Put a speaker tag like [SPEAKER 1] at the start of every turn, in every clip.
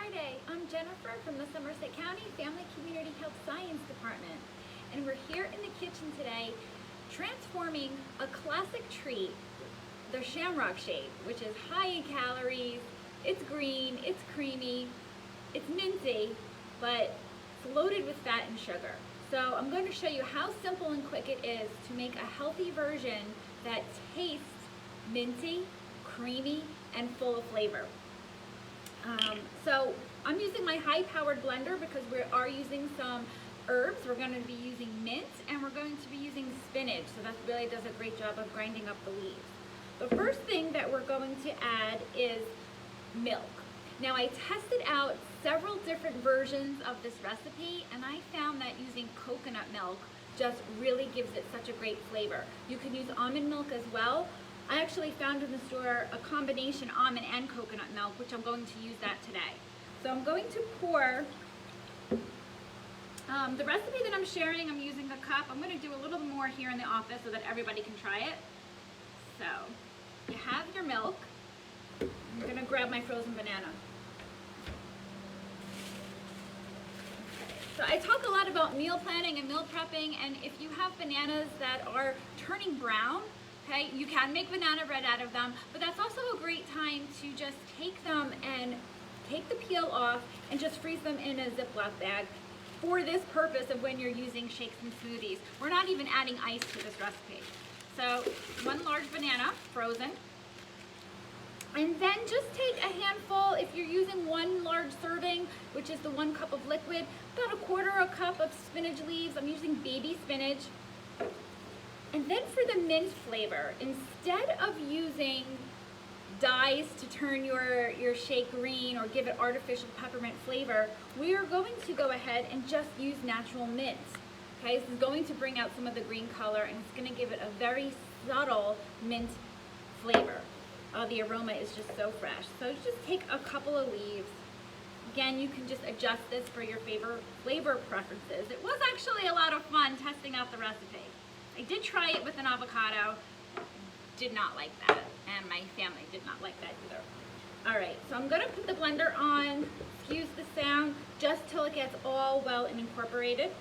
[SPEAKER 1] Friday. I'm Jennifer from the Somerset County Family Community Health Science Department, and we're here in the kitchen today transforming a classic treat, the Shamrock shake, which is high in calories, it's green, it's creamy, it's minty, but it's loaded with fat and sugar. So I'm going to show you how simple and quick it is to make a healthy version that tastes minty, creamy, and full of flavor. So I'm using my high-powered blender because we are using some herbs. We're going to be using mint, and we're going to be using spinach. So that really does a great job of grinding up the leaves. The first thing that we're going to add is milk. Now I tested out several different versions of this recipe, and I found that using coconut milk just really gives it such a great flavor. You can use almond milk as well. I actually found in the store a combination almond and coconut milk, which I'm going to use that today. So I'm going to pour, the recipe that I'm sharing, I'm using a cup. I'm going to do a little more here in the office so that everybody can try it. So you have your milk. I'm going to grab my frozen banana. So I talk a lot about meal planning and meal prepping, and if you have bananas that are turning brown, okay, you can make banana bread out of them, but that's also a great time to just take them and take the peel off and just freeze them in a Ziploc bag for this purpose of when you're using shakes and smoothies. We're not even adding ice to this recipe. So one large banana, frozen. And then just take a handful, if you're using one large serving, which is the 1 cup of liquid, about a quarter a cup of spinach leaves. I'm using baby spinach. And then for the mint flavor, instead of using dyes to turn your shake green or give it artificial peppermint flavor, we are going to go ahead and just use natural mint. Okay, this is going to bring out some of the green color, and it's going to give it a very subtle mint flavor. The aroma is just so fresh. So just take a couple of leaves. Again, you can just adjust this for your flavor preferences. It was actually a lot of fun testing out the recipe. I did try it with an avocado, did not like that, and my family did not like that either. All right, so I'm gonna put the blender on, excuse the sound, just till it gets all well and incorporated.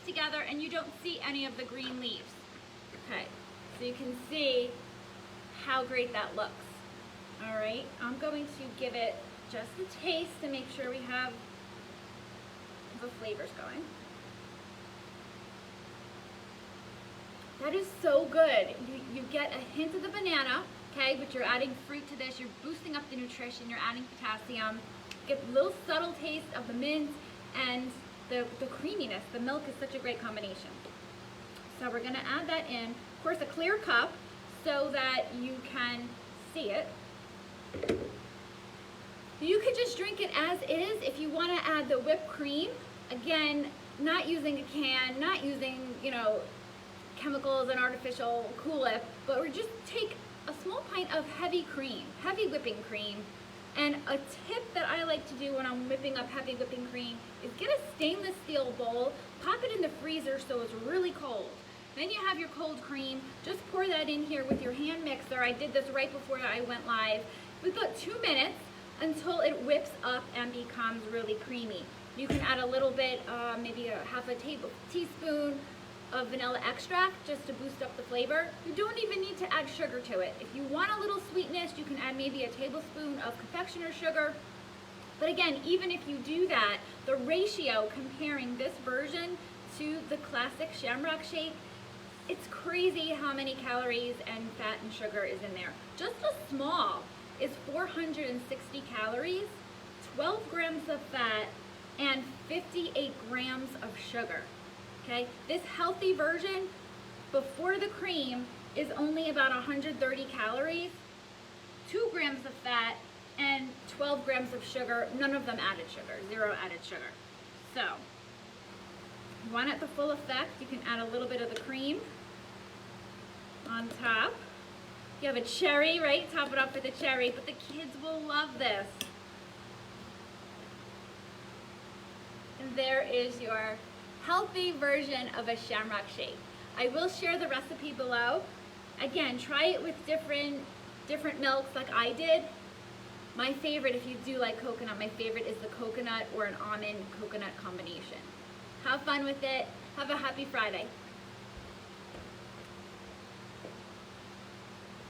[SPEAKER 1] Together and you don't see any of the green leaves. Okay, so you can see how great that looks. All right, I'm going to give it just a taste to make sure we have the flavors going. That is so good. You get a hint of the banana, okay, but you're adding fruit to this. You're boosting up the nutrition. You're adding potassium. You get a little subtle taste of the mint and the creaminess. The milk is such a great combination. So we're going to add that in. Of course, a clear cup so that you can see it. You could just drink it as is. If you want to add the whipped cream, again, not using a can, not using, chemicals and artificial Cool Whip, but we just take a small pint of heavy cream, heavy whipping cream. And a tip that I like to do when I'm whipping up heavy whipping cream is get a stainless steel bowl, pop it in the freezer so it's really cold. Then you have your cold cream, just pour that in here with your hand mixer. I did this right before I went live. With about 2 minutes until it whips up and becomes really creamy. You can add a little bit, maybe a half a teaspoon of vanilla extract just to boost up the flavor. You don't even need to add sugar to it. If you want a little sweetness, you can add maybe a tablespoon of confectioner sugar. But again, even if you do that, the ratio comparing this version to the classic Shamrock shake, it's crazy how many calories and fat and sugar is in there. Just a small is 460 calories, 12 grams of fat, and 58 grams of sugar. Okay, this healthy version before the cream is only about 130 calories, 2 grams of fat, and 12 grams of sugar, none of them added sugar, 0 added sugar. So, you want it the full effect, you can add a little bit of the cream on top. You have a cherry, right? Top it up with a cherry, but the kids will love this. And there is your healthy version of a Shamrock shake. I will share the recipe below. Again, try it with different milks like I did. My favorite, if you do like coconut, my favorite is the coconut or an almond coconut combination. Have fun with it. Have a happy Friday.